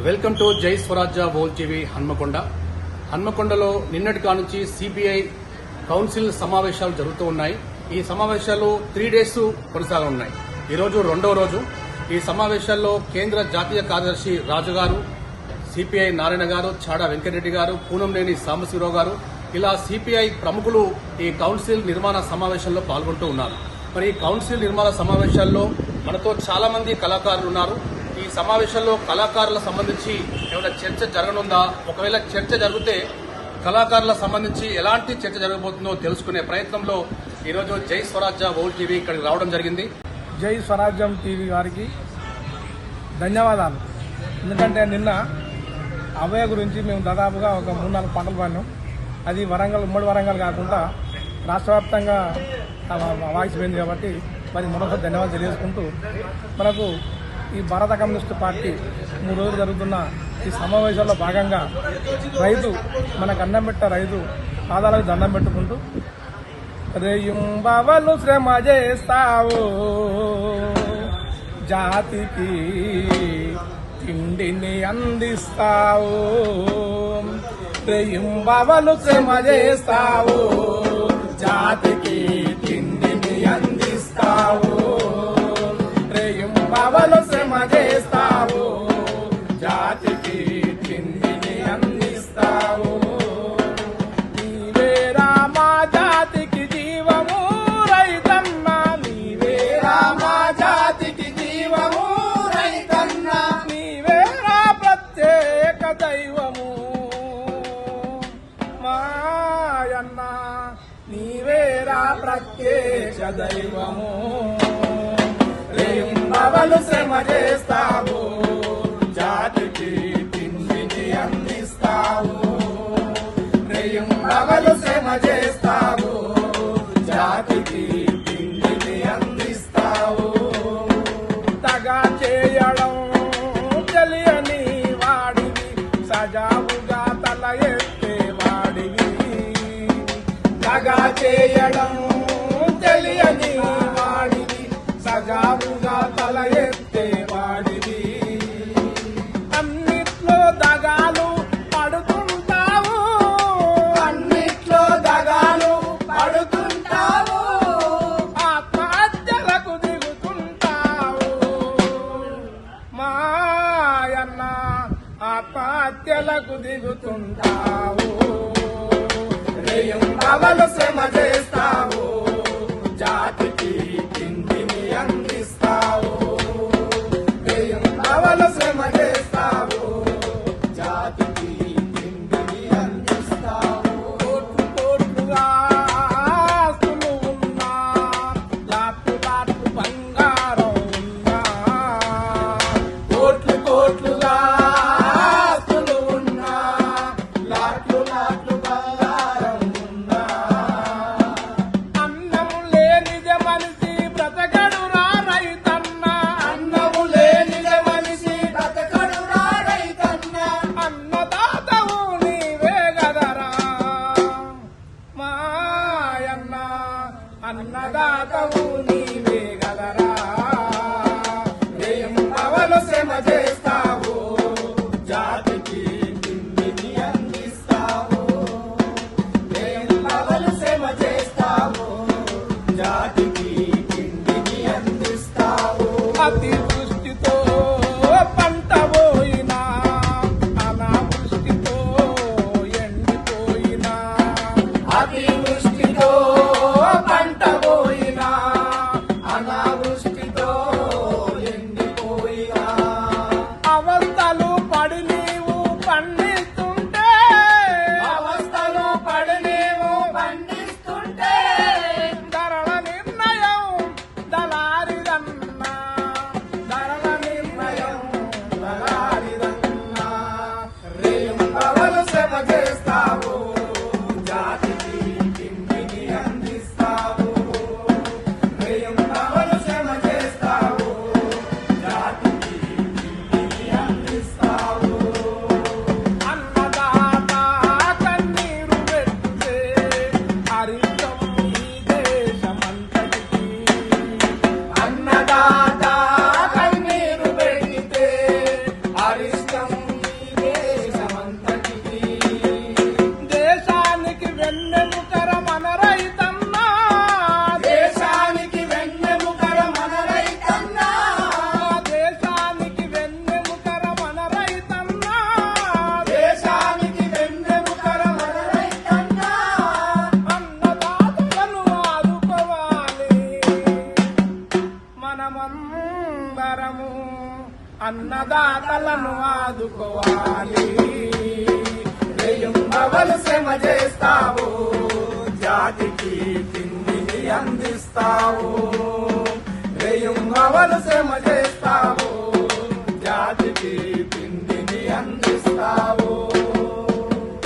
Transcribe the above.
Welcome to జై స్వరాజ్య వోల్ TV హన్మకొండలో నిన్నటి కానుంచి CPI council సమావేశాలు జరుగుతూ ఉన్నాయి. ఈ సమావేశాలు 3 days కొనసాగనున్నాయి. ఈరోజు 2వ రోజు. ఈ సమావేశాల్లో కేంద్ర జాతీయ కార్యదర్శి రాజు గారు, సిపిఐ నారాయణ గారు, చాడా వెంకటరెడ్డి గారు, పూనంనేని సాంబశివరావు గారు, ఇలా సిపిఐ ప్రముఖులు ఈ కౌన్సిల్ నిర్మాణ సమావేశంలో పాల్గొంటూ ఉన్నారు. మరి ఈ కౌన్సిల్ నిర్మాణ సమావేశాల్లో మనతో చాలా మంది కళాకారులు ఉన్నారు. ఈ సమావేశంలో కళాకారులకు సంబంధించి ఏమైనా చర్చ జరగనుందా, ఒకవేళ చర్చ జరిగితే కళాకారులకు సంబంధించి ఎలాంటి చర్చ జరగబోతుందో తెలుసుకునే ప్రయత్నంలో ఈరోజు జై స్వరాజ్య వోల్ టీవీ ఇక్కడికి రావడం జరిగింది. జై స్వరాజ్యం టీవీ గారికి ధన్యవాదాలు. ఎందుకంటే నిన్న అభయ గురించి మేము దాదాపుగా ఒక 3-4 పాటలు పాడినాం. అది ఉమ్మడి వరంగల్ కాకుండా రాష్ట్ర వ్యాప్తంగా వాయిస్ పోయింది కాబట్టి మరి మరొక ధన్యవాదాలు తెలియజేసుకుంటూ, మనకు ఈ భారత కమ్యూనిస్టు పార్టీ 3 రోజులు జరుగుతున్న ఈ సమావేశాల్లో భాగంగా రైతు, మనకు అన్నం పెట్ట రైతు పాదాలకు దండం పెట్టుకుంటూ, రేయుంబవలు శ్రమ చేస్తావు, జాతికి తిండిని అందిస్తావు, రేయుంబవలు శ్రమ చేస్తావు, జాతికి తిండిని అందిస్తావు, రేయుంబవలు శ్రమ చేస్తావు, జాతికి తిండిని అందిస్తావు. నీవేరా మా జాతికి జీవము రైతన్నా, నీవేరా మా జాతికి జీవము రైతన్నా, నీవేరా ప్రత్యేక దైవము మాయన్న, నీవేరా ప్రత్యేక దైవము. రేయుంబవలు శ్రమ చేస్తావు, జాతికి తిండిని అందిస్తావు, రేయుంబవలు శ్రమ చేస్తావు, జాతికి తిండిని అందిస్తావు. తగా చేయడం తెలియని వాడివి, సజావుగా తల ఎత్తే వాడివి, తగా చేయడం తెలియని వాడివి, సజావుగా తల ఎత్తే వాడివి. అన్నిట్లో దగాలు పడుతుంటావు, అన్నిట్లో దగాలు పడుతుంటావు, ఆత్మహత్యలకు దిగుతుంటావు మాయన్న, ఆత్మహత్యలకు దిగుతుంటావు. రేయుంబవలు శ్రమ చేస్తావు, జాతికి తిండిని అందిస్తావు, రేయుంబవలు శ్రమ చేస్తావు, జాతికి తిండిని అందిస్తావు. కోట్లు కోట్లుగా ఆస్తులు ఉన్నా, లాట్లు లాట్లు బంగారం ఉన్నా, కోట్లు కోట్లుగా ఆస్తులు ఉన్నా, లాట్లు లాట్లు బంగారం ఉన్నా, అన్నదాతలను ఆదుకోవాలి. రేయింబవలు శ్రమ చేస్తావు, జాతికి తిండిని అందిస్తావు. రేయింబవలు శ్రమ చేస్తావు, జాతికి తిండిని అందిస్తావు.